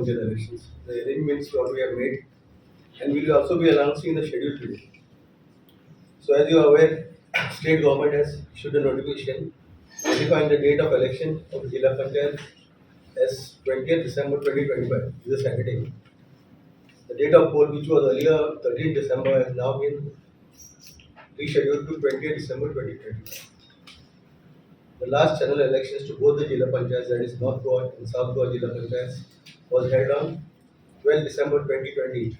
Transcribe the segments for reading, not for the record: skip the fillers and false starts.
Panchayat elections. The arrangements what we have made, and we will also be announcing the schedule today. So as you are aware, state government has issued a notification notifying the date of election of the Jilla Panchayat as 20th December 2025, this is Saturday. The date of poll, which was earlier 13th December, has now been rescheduled to 20th December 2025. The last general elections to both the Jilla Panchayats, that is North Goa and South Goa Jilla Panchayats, was held on 12 December 2020.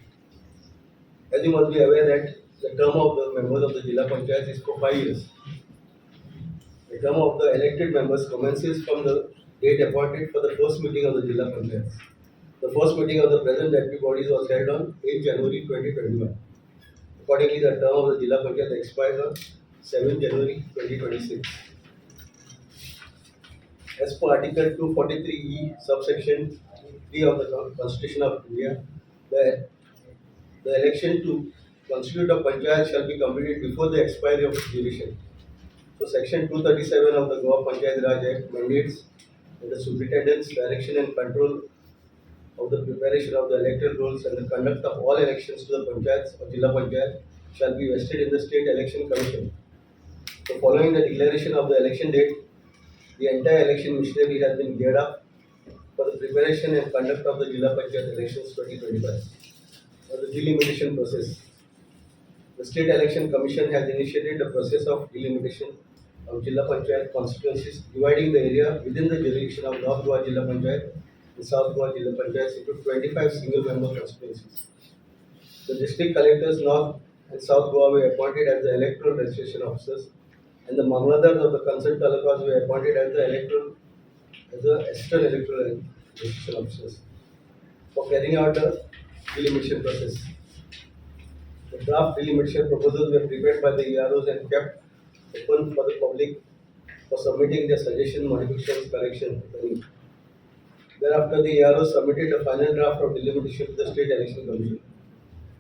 As you must be aware that the term of the members of the Jilla Panchayats is for 5 years. The term of the elected members commences from the date appointed for the first meeting of the Jilla Panchayats. The first meeting of the present deputy bodies was held on 8 January 2021. Accordingly, the term of the Jilla Panchayat expires on 7 January 2026. As per Article 243E, subsection 3 of the Constitution of India, the election to constitute a panchayat shall be completed before the expiry of its duration. So, Section 237 of the Goa Panchayat Raj Act mandates that the superintendence, direction, and control of the preparation of the electoral rolls and the conduct of all elections to the panchayats or Jilla Panchayat shall be vested in the State Election Commission. So, following the declaration of the election date, the entire election machinery has been geared up for the preparation and conduct of the Jilla Panchayat elections 2025. For the delimitation process, the State Election Commission has initiated the process of delimitation of Jilla Panchayat constituencies, dividing the area within the jurisdiction of North Goa Jilla Panchayat and South Goa Jilla Panchayats into 25 single-member constituencies. The district collectors North and South Goa were appointed as the electoral registration officers, and the Mamladars of the concerned talukas were appointed as the assistant electoral registration officers for carrying out the delimitation process. The draft delimitation proposals were prepared by the EROs and kept open for the public for submitting their suggestions, modifications, corrections, if any. Thereafter, the EROs submitted a final draft of delimitation to the State Election Commission.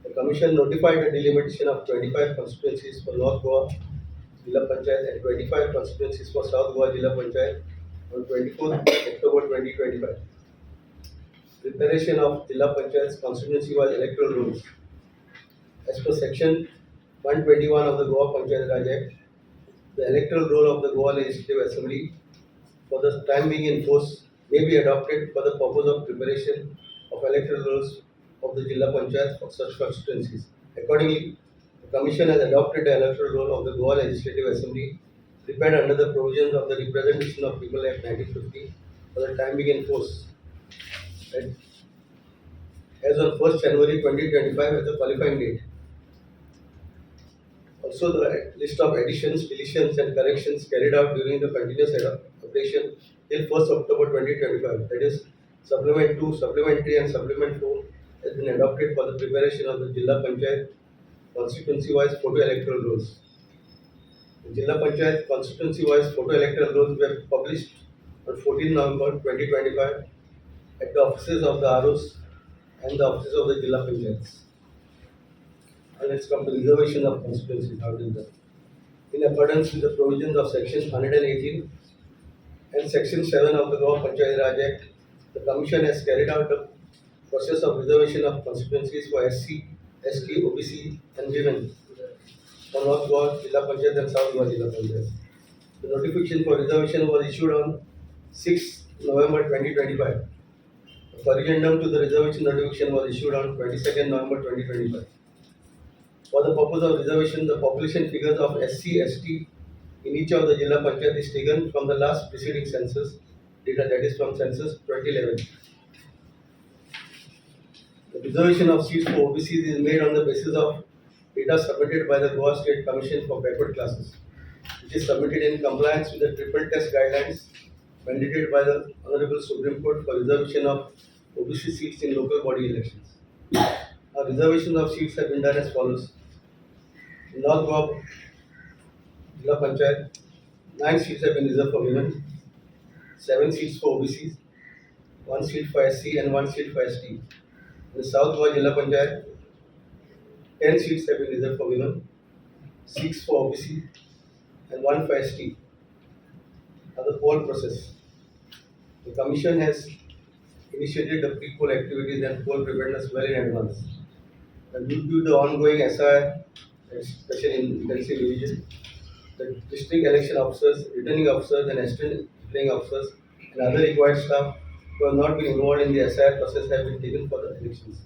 The Commission notified the delimitation of 25 constituencies for North Goa Jilla Panchayat and 25 constituencies for South Goa Jilla Panchayat on 24th October 2025. Preparation of Jilla Panchayat's constituency-wise electoral rules. As per Section 121 of the Goa Panchayat Raj Act, the electoral roll of the Goa Legislative Assembly for the time being in force may be adopted for the purpose of preparation of electoral rolls of the Jilla Panchayat for such constituencies. Accordingly, the Commission has adopted the electoral roll of the Goa Legislative Assembly prepared under the provisions of the Representation of People Act 1950 for the time being in force. As on 1st January 2025 as the qualifying date. Also, the list of additions, deletions, and corrections carried out during the continuous operation till 1st October 2025, that is, Supplement 2, Supplement 3, and Supplement 4, has been adopted for the preparation of the Jilla Panchayat constituency-wise photo electoral rolls. The Jilla Panchayat constituency-wise photo electoral rolls were published on 14 November 2025 at the offices of the ROs and the offices of the Jilla Panchayats. And let's come to reservation of constituencies. How it is done. In accordance with the provisions of Section 118 and Section 7 of the Goa Panchayat Raj Act, the Commission has carried out the process of reservation of constituencies for SC, ST, OBC, and women for North Goa Jilla Panchayat and South Goa Jilla Panchayat. The notification for reservation was issued on 6 November 2025. The corrigendum to the reservation notification was issued on 22nd November 2025. For the purpose of reservation, the population figures of SC, ST in each of the Jilla Panchayat is taken from the last preceding census data, that is from census 2011. The reservation of seats for OBCs is made on the basis of data submitted by the Goa State Commission for Backward Classes, which is submitted in compliance with the triple test guidelines mandated by the Honorable Supreme Court for reservation of OBC seats in local body elections. Now, reservations of seats have been done as follows. In North Goa Jilla Panchayat, 9 seats have been reserved for women, 7 seats for OBCs, 1 seat for SC, and 1 seat for ST. In the South Goa Jilla Panchayat, 10 seats have been reserved for women, 6 for OBC, and 1 for ST. Now, the poll process. The Commission has initiated the pre-poll activities and poll preparedness well in advance. And due to the ongoing SIR and special intensive revision, the district election officers, returning officers, and assistant returning officers and other required staff who have not been involved in the SIR process have been taken for the elections.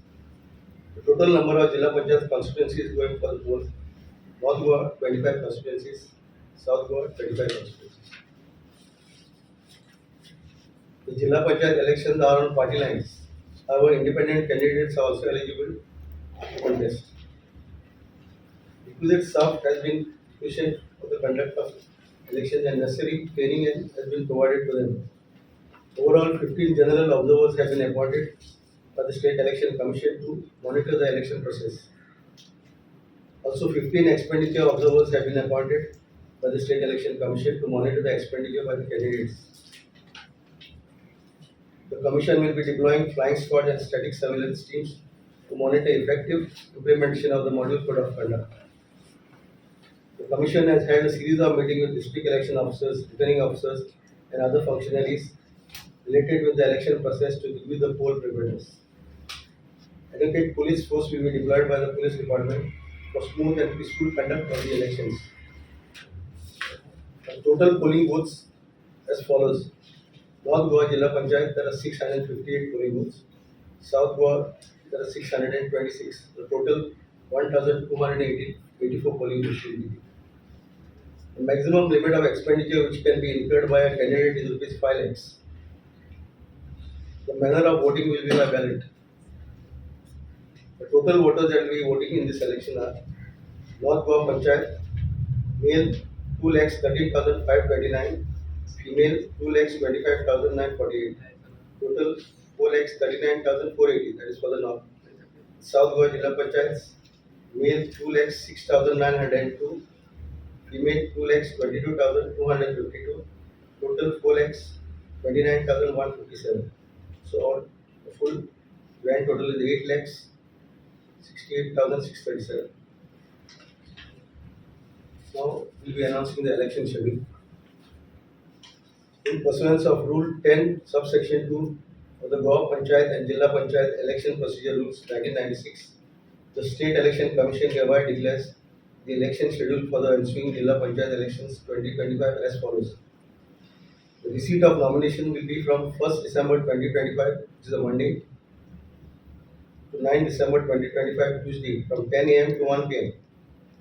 The total number of Jilla Panchayat constituencies going for the polls: North Goa 25 constituencies, South Goa 25 constituencies. The Jilla Panchayat elections are on party lines. However, independent candidates are also eligible to contest. Requisite staff has been sufficient for the conduct of elections and necessary training has been provided to them. Overall, 15 general observers have been appointed by the State Election Commission to monitor the election process. Also, 15 expenditure observers have been appointed by the State Election Commission to monitor the expenditure by the candidates. The Commission will be deploying flying squad and static surveillance teams to monitor effective implementation of the Model Code of Conduct. The Commission has had a series of meetings with district election officers, returning officers, and other functionaries related with the election process to review the poll preparedness. Adequate police force will be deployed by the police department for smooth and peaceful conduct of the elections. The total polling booths as follows: North Goa Jilla Panchayat, there are 658 polling booths. South Goa, there are 626. The total 1,284 polling booths will be. The maximum limit of expenditure which can be incurred by a candidate is rupees 5 lakhs. The manner of voting will be by ballot. The total voters that will be voting in this election are: North Goa Panchayat, male 2,13,529, female 2,25,948, total 4,39,480, that is for the North. South Goa Jilla Panchayats, male 2,06,902, female 2,22,252, total 4,29,157. So all the full grand total is 8,68,637. Now we will be announcing the election schedule. In pursuance of Rule 10, subsection 2 of the Goa Panchayat and Jilla Panchayat Election Procedure Rules 1996, the State Election Commission hereby declares the election schedule for the ensuing Jilla Panchayat elections 2025 as follows. The receipt of nomination will be from 1st December 2025, which is a Monday, to 9th December 2025, Tuesday, from 10 a.m. to 1 p.m.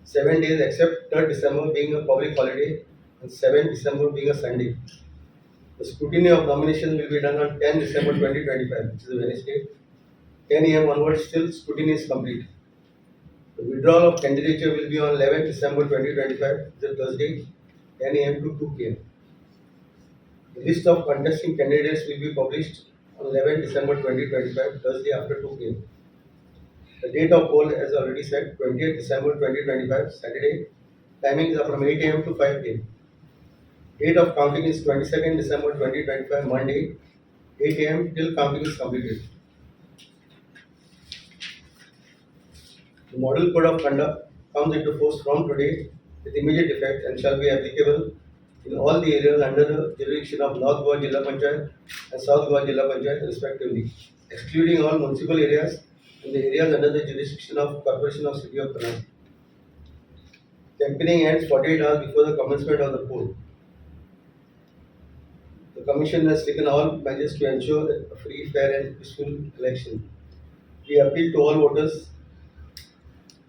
7 days except 3rd December being a public holiday and 7th December being a Sunday. The scrutiny of nomination will be done on 10 December 2025, which is a Wednesday. 10 a.m. onwards, still scrutiny is complete. The withdrawal of candidature will be on 11 December 2025, which is a Thursday, 10 a.m. to 2 p.m. The list of contesting candidates will be published on 11 December 2025, Thursday after 2 p.m. The date of poll, as already said, 20th December 2025, Saturday. Timings are from 8 a.m. to 5 p.m. Date of counting is 22nd December 2025, Monday, 8 a.m. till counting is completed. The Model Code of Conduct comes into force from today with immediate effect and shall be applicable in all the areas under the jurisdiction of North Goa Jilla Panchayat and South Goa Jilla Panchayat respectively, excluding all municipal areas and the areas under the jurisdiction of Corporation of City of Kannada. Campaigning ends 48 hours before the commencement of the poll. The Commission has taken all measures to ensure a free, fair and peaceful election. We appeal to all voters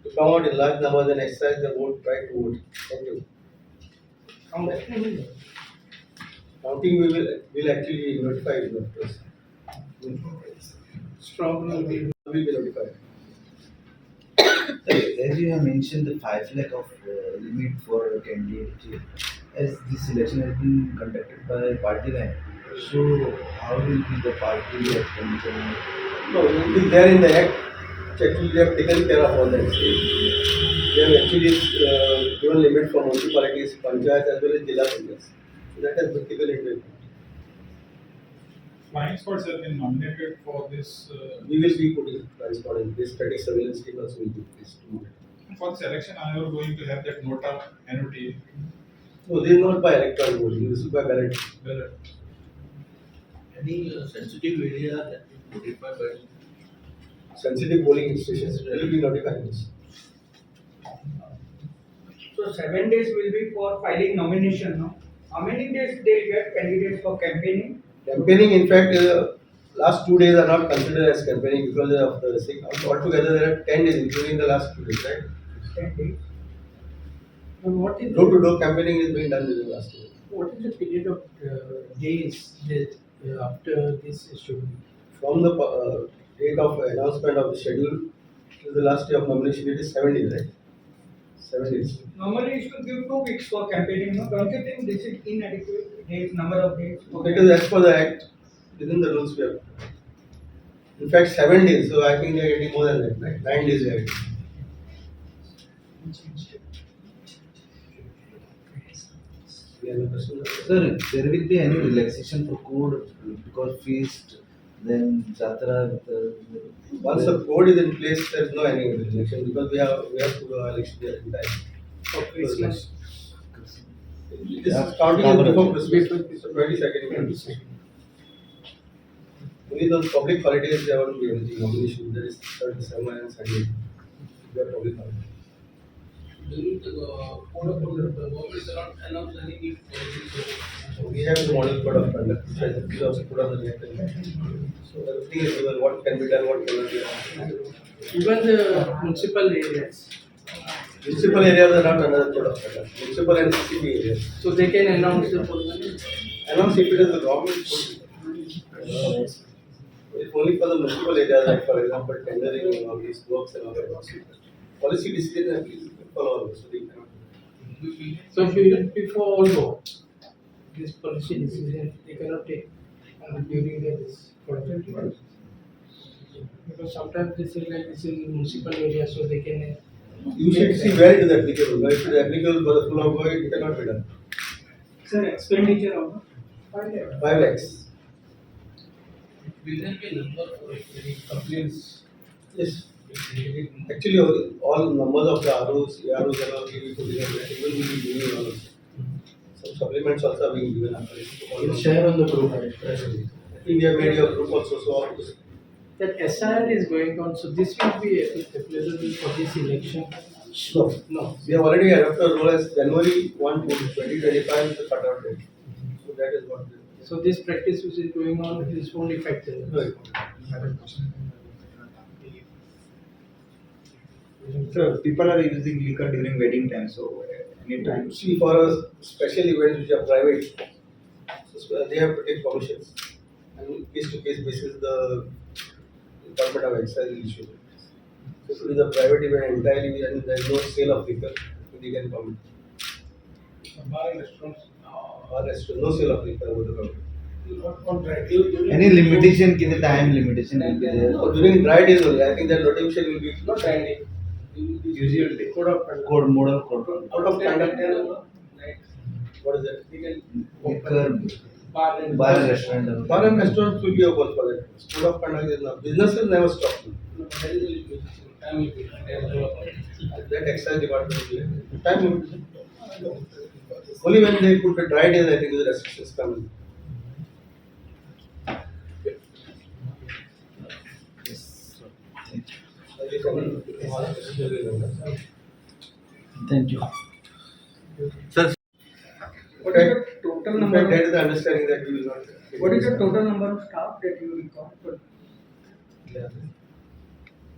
to come out in large numbers and exercise their right to vote. Thank you. Counting will actually notify you first. Strong will be. Will be notified. As you have mentioned, the 5 lakh of limit for a candidate, as this election has been conducted by party line, so how will be the party expenditure? No, it will be there in the act. Actually, they have taken care of all that. They have actually given limit for municipalities, panchayats as well as Jilla Panchayats. So that has been taken into account. Flying squads have been nominated for this. We will be putting flying squad in this static surveillance team also will be placed to monitor. For this election, are you going to have that nota annuity? No, this is not by electoral voting, this is by ballot. Well, Any sensitive area that we notify by Sensitive polling stations will be notified. So 7 days will be for filing nomination, no? How many days they get candidates for campaigning? Campaigning, in fact, last 2 days are not considered as campaigning because of the sick. Altogether, there are 10 days, including the last 2 days, right? 10 days. And what is Door-to-door campaigning is being done within the last 2 days. what is the period of days that after this issue? From the date of announcement of the schedule to the last day of nomination, it is 7 days, right? 7 days. Normally it should give 2 weeks for campaigning, no? Don't you think this is inadequate days, number of days? It is as per the act, within the rules we have. In fact, 7 days, so I think they are getting more than that, right? 9 days they are getting. We have a question. Sir, there will be any relaxation for code because feast, then jatra with Once the code is in place, there is no any election because we have to do election there in time. For Christmas. This is counting as before Christmas, so 22nd. Only those public holidays there won't be anything nomination. There is 37 and Sunday. We have public holidays. during the code of conduct, the government cannot announce any new policies. So we have the model code of conduct, which is also put on the net. So everything is given, what can be done, what cannot be done. Even the municipal areas, Municipal areas are not under the code of conduct. Municipal and city areas. so they can announce the policy. Announce if it is the government code. If only for the municipal areas, like for example, tendering and all these works and all that. Policy decision and please follow. So they cannot. So if you before all go, this policy decision they cannot take during this product. Because sometimes they say like this in municipal area, so they can. You should see where it is applicable. Where it is applicable for the full employee, it cannot be done. Sir, expenditure of 5 lakhs. 5 lakhs. Will there be a number for any complaints? Yes. Actually, all numbers of the ROs, AROs and all will be put in that. Even we will be giving all. Some supplements also are being given after it. We'll share on the group. I think we have made a group also, so all this. That SIR is going on, so this will be applicable for this election. No. No. We have already adopted a rule as January 1 to 2025 is the cutoff date. So that is what. So this practice which is going on is only effective. Right. So people are using liquor during wedding time, so anytime. See, for a special events which are private, so they have to take permissions. And case to case basis, the Department of Excise will issue. So if it is a private event entirely and there is no sale of liquor, they can come. Bar and restaurants. Or restaurant, no sale of liquor over the counter. Any limitation, ki the time limitation will be there. No, during dry days only, I think that notification will be not dry day. Usually. Code of conduct. Code, model code. Code of conduct. What is that? Liquor, Bar and bar and restaurant. Bar and restaurants will be open for that. Code of conduct is not. Businesses never stop. That excise department will be. Time limitation. Only when they put the dry days, I think the restrictions come in. Thank you. What is the total In number? fact, that is the understanding that we will not. What is the total number of staff that you record for? Yeah.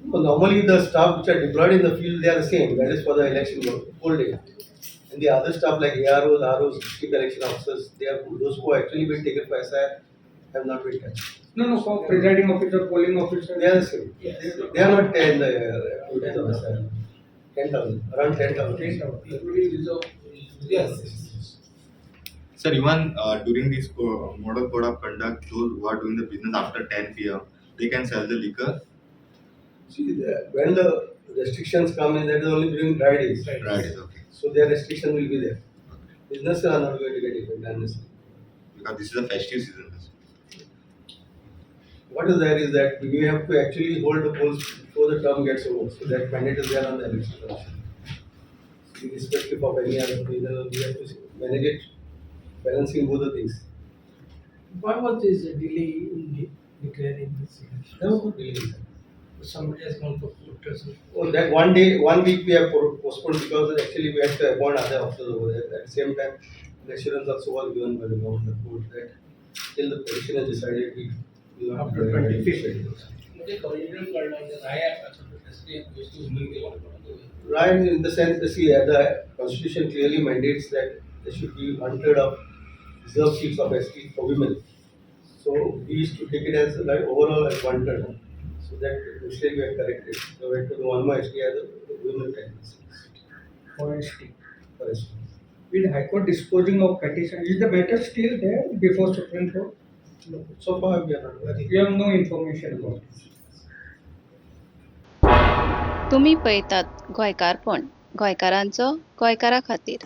No, normally the staff which are deployed in the field, they are the same. That is for the election work, whole day. And the other staff like AROs, ROs, district election officers, they are those who actually been taken for SIR have not been touched. No, for presiding officer, polling officer. They are the same. They are not in the activities of SIR. 10,000, around 10,000. Yes. Sir, even during this model code of conduct, those who are doing the business after 10 p.m., they can sell the liquor. See, when the restrictions come in, that is only during dry days. Right, okay. So their restriction will be there. Businesses are not going to get affected unnecessarily. Because this is a festive season. What is there is that we have to actually hold the polls before the term gets over. So that mandate is there on the election commission. Irrespective of any other reason, we have to manage it, balancing both the things. Why was this delay in declaring this election? There was no delay. Somebody has gone for voters. Oh, that 1 week we have postponed because actually we had to appoint other officers over there. At the same time, the assurance also was given by the government court that till the petition is decided, we will not After do any 25th. petition. म्हणजे original कळलं म्हणजे राया ST गोष्टी उल्लेख केला होता. Right, in the sense that see, the constitution clearly mandates that there should be 1/3 of reserved seats of ST for women. So we used to take it as like overall as 1/3. So that mistake we have corrected. So we had to do one more ST as a women candidacy For ST. for ST. With High Court disposing of petition, is the matter still there before Supreme Court? No, so far we are not very. We have no information about it. तुम्ही पळयतात गोंयकारपण गोंयकारांचो गोंयकारा खातीर.